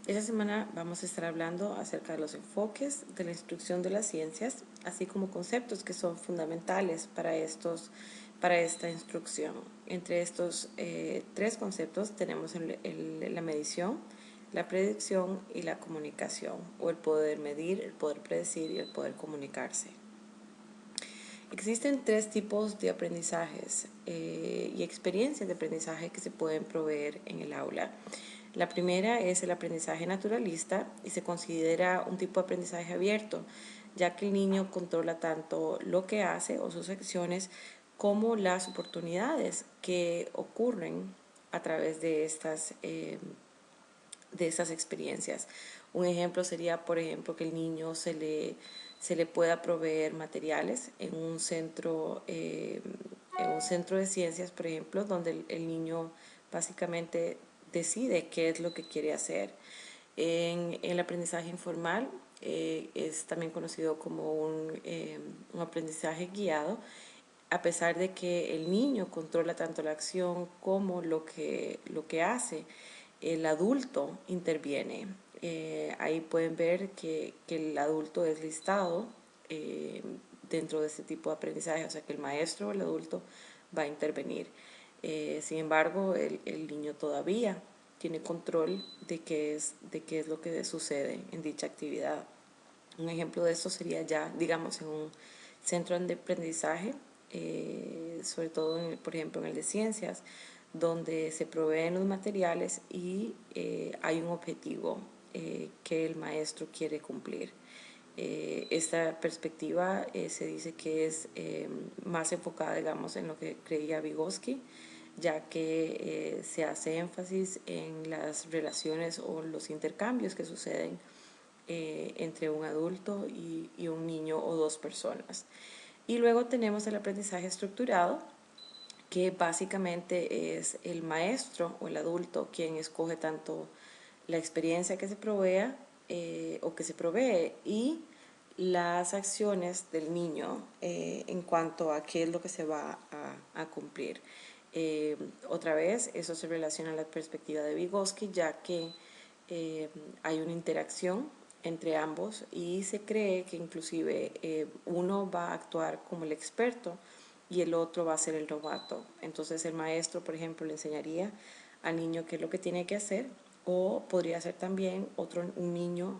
Esta semana vamos a estar hablando acerca de los enfoques de la instrucción de las ciencias, así como conceptos que son fundamentales para esta instrucción. Entre estos tres conceptos tenemos la medición, la predicción y la comunicación, o el poder medir, el poder predecir y el poder comunicarse. Existen tres tipos de aprendizajes y experiencias de aprendizaje que se pueden proveer en el aula. La primera es el aprendizaje naturalista y se considera un tipo de aprendizaje abierto, ya que el niño controla tanto lo que hace o sus acciones como las oportunidades que ocurren a través de estas experiencias. Un ejemplo sería, por ejemplo, que el niño se le pueda proveer materiales en un centro de ciencias, por ejemplo, donde el niño básicamente decide qué es lo que quiere hacer. En el aprendizaje informal es también conocido como un aprendizaje guiado, a pesar de que el niño controla tanto la acción como lo que hace, el adulto interviene. Ahí pueden ver que el adulto es listado eh, dentro de este tipo de aprendizaje, o sea que el maestro o el adulto va a intervenir. Sin embargo, el niño todavía tiene control de qué es lo que sucede en dicha actividad. Un ejemplo de esto sería ya, digamos, en un centro de aprendizaje, sobre todo, por ejemplo, en el de ciencias, donde se proveen los materiales y hay un objetivo que el maestro quiere cumplir. Esta perspectiva se dice que es más enfocada, digamos, en lo que creía Vygotsky, ya que se hace énfasis en las relaciones o los intercambios que suceden entre un adulto y un niño o dos personas. Y luego tenemos el aprendizaje estructurado, que básicamente es el maestro o el adulto quien escoge tanto la experiencia que se provea o que se provee y las acciones del niño en cuanto a qué es lo que se va a cumplir. Otra vez, eso se relaciona a la perspectiva de Vygotsky, ya que hay una interacción entre ambos y se cree que inclusive uno va a actuar como el experto y el otro va a ser el novato. Entonces el maestro, por ejemplo, le enseñaría al niño qué es lo que tiene que hacer, o podría ser también un niño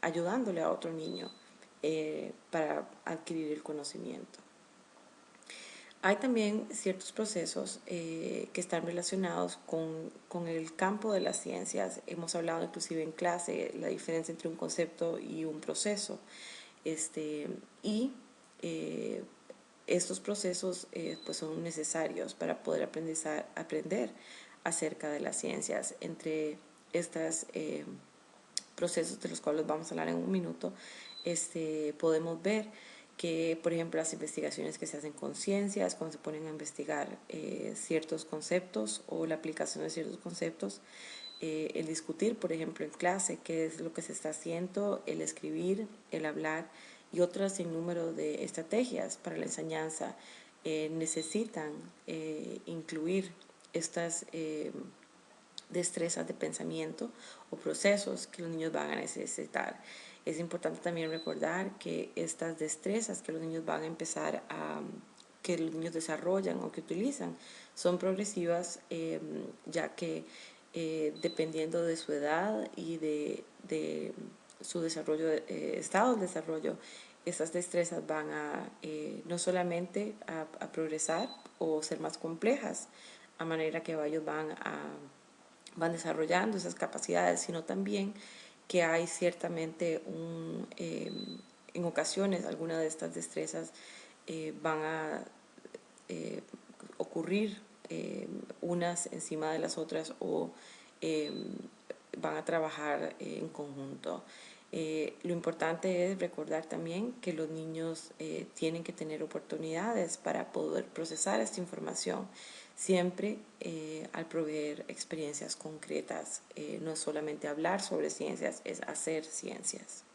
ayudándole a otro niño para adquirir el conocimiento. Hay también ciertos procesos que están relacionados con el campo de las ciencias. Hemos hablado inclusive en clase la diferencia entre un concepto y un proceso. Y eh, estos procesos pues son necesarios para poder aprender acerca de las ciencias. Entre estos procesos de los cuales vamos a hablar en un minuto, podemos ver que, por ejemplo, las investigaciones que se hacen con ciencias, cuando se ponen a investigar ciertos conceptos o la aplicación de ciertos conceptos, el discutir, por ejemplo, en clase qué es lo que se está haciendo, el escribir, el hablar y otras sinnúmero de estrategias para la enseñanza necesitan incluir estas destrezas de pensamiento o procesos que los niños van a necesitar. Es importante también recordar que estas destrezas que los niños van a empezar a que los niños desarrollan o que utilizan son progresivas, ya que dependiendo de su edad y de su desarrollo, estado de desarrollo, estas destrezas van a no solamente a progresar o ser más complejas, a manera que ellos van desarrollando esas capacidades, sino también que hay ciertamente en ocasiones algunas de estas destrezas van a ocurrir unas encima de las otras o eh, van a trabajar en conjunto. Lo importante es recordar también que los niños tienen que tener oportunidades para poder procesar esta información, siempre al proveer experiencias concretas. No es solamente hablar sobre ciencias, es hacer ciencias.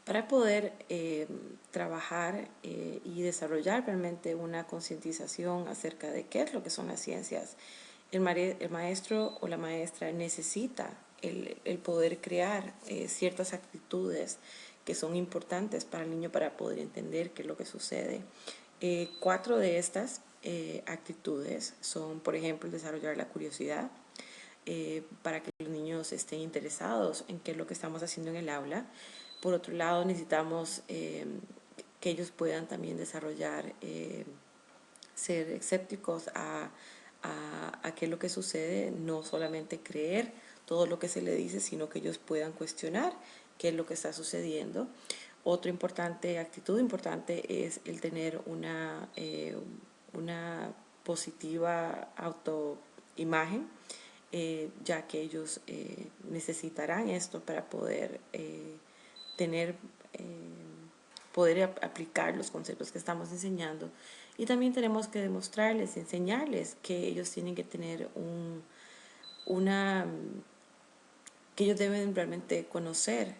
Para poder trabajar y desarrollar realmente una concientización acerca de qué es lo que son las ciencias, el maestro o la maestra necesita el poder crear ciertas actitudes que son importantes para el niño para poder entender qué es lo que sucede. 4 de estas actitudes son, por ejemplo, desarrollar la curiosidad, para que los niños estén interesados en qué es lo que estamos haciendo en el aula. Por otro lado, necesitamos que ellos puedan también desarrollar, ser escépticos a qué es lo que sucede, no solamente creer todo lo que se le dice, sino que ellos puedan cuestionar qué es lo que está sucediendo. Otra actitud importante es el tener una positiva autoimagen, ya que ellos necesitarán esto para poder tener, poder aplicar los conceptos que estamos enseñando. Y también tenemos que demostrarles, enseñarles que ellos tienen que tener una, que ellos deben realmente conocer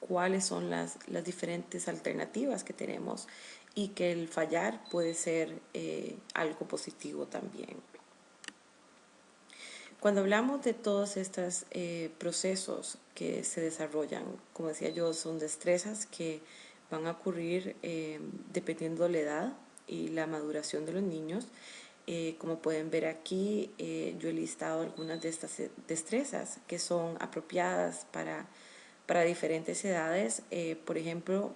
cuáles son las diferentes alternativas que tenemos y que el fallar puede ser algo positivo también. Cuando hablamos de todos estos procesos que se desarrollan, como decía yo, son destrezas que van a ocurrir dependiendo de la edad y la maduración de los niños. Como pueden ver aquí, yo he listado algunas de estas destrezas que son apropiadas para diferentes edades. Por ejemplo,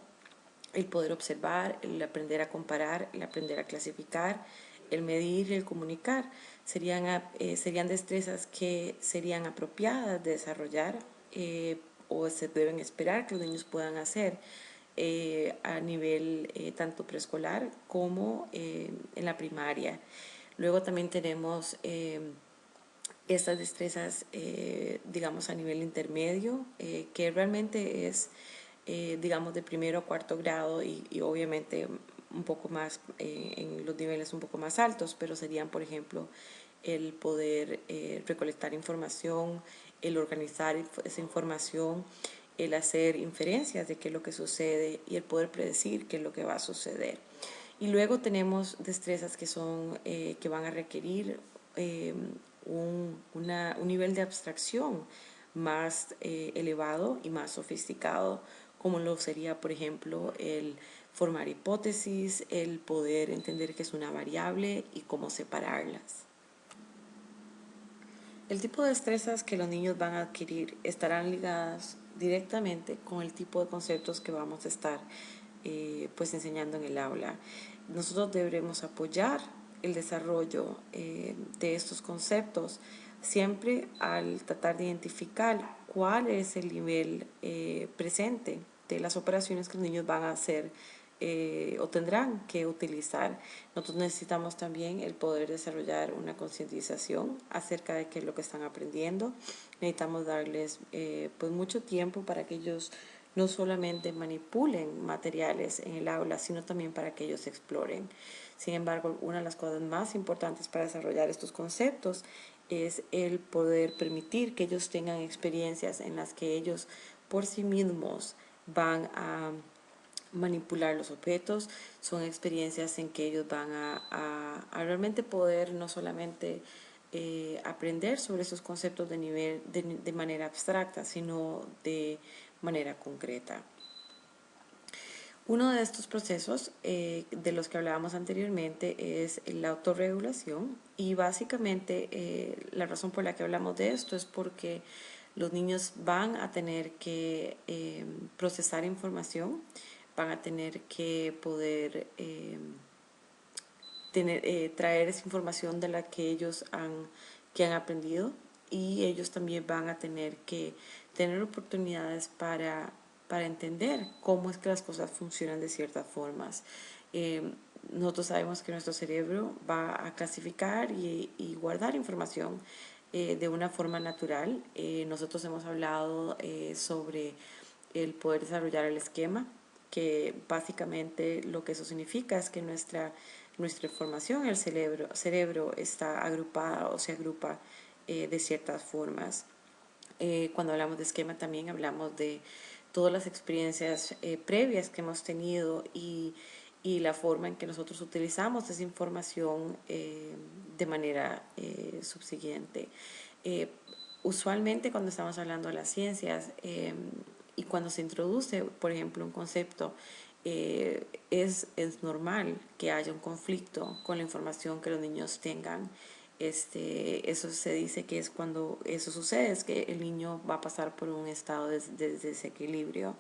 el poder observar, el aprender a comparar, el aprender a clasificar, el medir y el comunicar. Serían destrezas que serían apropiadas de desarrollar o se deben esperar que los niños puedan hacer a nivel tanto preescolar como en la primaria. Luego también tenemos estas destrezas, digamos, a nivel intermedio, que realmente es, digamos, de primero a cuarto grado y obviamente un poco más, en los niveles un poco más altos, pero serían, por ejemplo, el poder recolectar información, el organizar esa información, el hacer inferencias de qué es lo que sucede y el poder predecir qué es lo que va a suceder. Y luego tenemos destrezas que van a requerir un nivel de abstracción más elevado y más sofisticado, como lo sería, por ejemplo, el formar hipótesis, el poder entender qué es una variable y cómo separarlas. El tipo de destrezas que los niños van a adquirir estarán ligadas directamente con el tipo de conceptos que vamos a estar pues enseñando en el aula. Nosotros deberemos apoyar el desarrollo de estos conceptos siempre al tratar de identificar cuál es el nivel presente de las operaciones que los niños van a hacer o tendrán que utilizar. Nosotros necesitamos también el poder desarrollar una concientización acerca de qué es lo que están aprendiendo. Necesitamos darles pues mucho tiempo para que ellos no solamente manipulen materiales en el aula, sino también para que ellos exploren. Sin embargo, una de las cosas más importantes para desarrollar estos conceptos es el poder permitir que ellos tengan experiencias en las que ellos por sí mismos van a manipular los objetos. Son experiencias en que ellos van a realmente poder no solamente aprender sobre esos conceptos de manera abstracta, sino de manera concreta. Uno de estos procesos de los que hablábamos anteriormente es la autorregulación y básicamente la razón por la que hablamos de esto es porque los niños van a tener que procesar información, van a tener que poder traer esa información de la que ellos que han aprendido y ellos también van a tener que tener oportunidades para entender cómo es que las cosas funcionan de ciertas formas. Nosotros sabemos que nuestro cerebro va a clasificar y guardar información de una forma natural. Nosotros hemos hablado sobre el poder desarrollar el esquema, que básicamente lo que eso significa es que nuestra información en el cerebro está agrupada o se agrupa de ciertas formas. Cuando hablamos de esquema también hablamos de todas las experiencias previas que hemos tenido y y la forma en que nosotros utilizamos esa información de manera subsiguiente. Eh, Usualmente cuando estamos hablando de las ciencias y cuando se introduce, por ejemplo, un concepto, es normal que haya un conflicto con la información que los niños tengan. Eso se dice que es cuando eso sucede, es que el niño va a pasar por un estado de desequilibrio.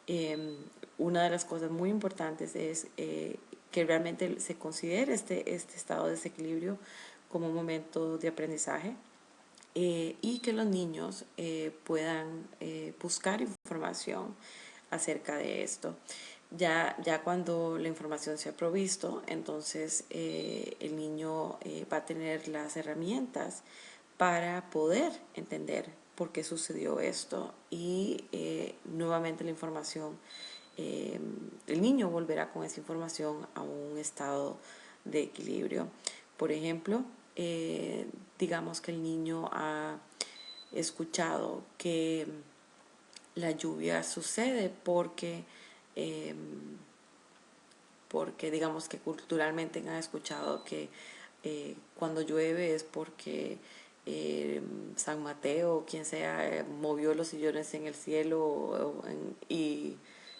Eh, una de las cosas muy importantes es que realmente se considere este estado de desequilibrio como un momento de aprendizaje y que los niños puedan buscar información acerca de esto. Ya cuando la información se ha provisto, entonces el niño va a tener las herramientas para poder entender por qué sucedió esto y nuevamente la información, el niño volverá con esa información a un estado de equilibrio. Por ejemplo, digamos que el niño ha escuchado que la lluvia sucede eh, porque digamos que culturalmente han escuchado que cuando llueve es porque San Mateo, quien sea, movió los sillones en el cielo y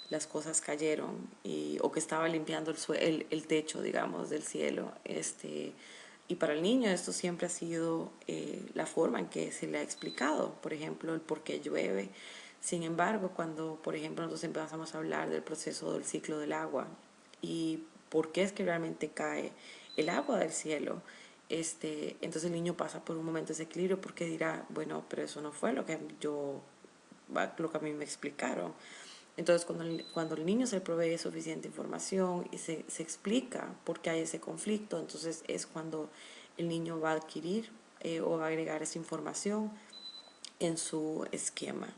las cosas cayeron o que estaba limpiando el techo, digamos, del cielo. Y para el niño esto siempre ha sido la forma en que se le ha explicado, por ejemplo, el por qué llueve. Sin embargo, cuando, por ejemplo, nosotros empezamos a hablar del proceso del ciclo del agua y por qué es que realmente cae el agua del cielo, entonces el niño pasa por un momento de desequilibrio porque dirá, bueno, pero eso no fue lo que a mí me explicaron. Entonces, cuando el niño se le provee suficiente información y se explica por qué hay ese conflicto, entonces es cuando el niño va a adquirir o va a agregar esa información en su esquema.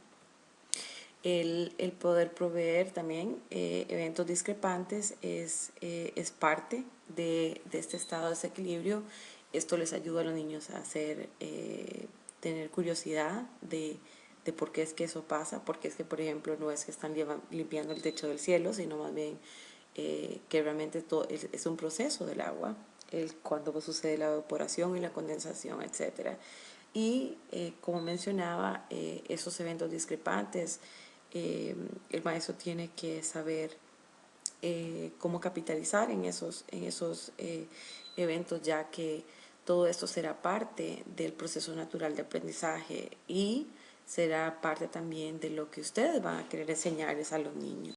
El poder proveer también eventos discrepantes es parte de este estado de desequilibrio. Esto les ayuda a los niños a tener curiosidad de por qué es que eso pasa, porque es que, por ejemplo, no es que están limpiando el techo del cielo, sino más bien que realmente todo es un proceso del agua, cuando sucede la evaporación y la condensación, etcétera. Y como mencionaba, esos eventos discrepantes, el maestro tiene que saber cómo capitalizar en esos eventos, ya que todo esto será parte del proceso natural de aprendizaje y será parte también de lo que ustedes van a querer enseñarles a los niños.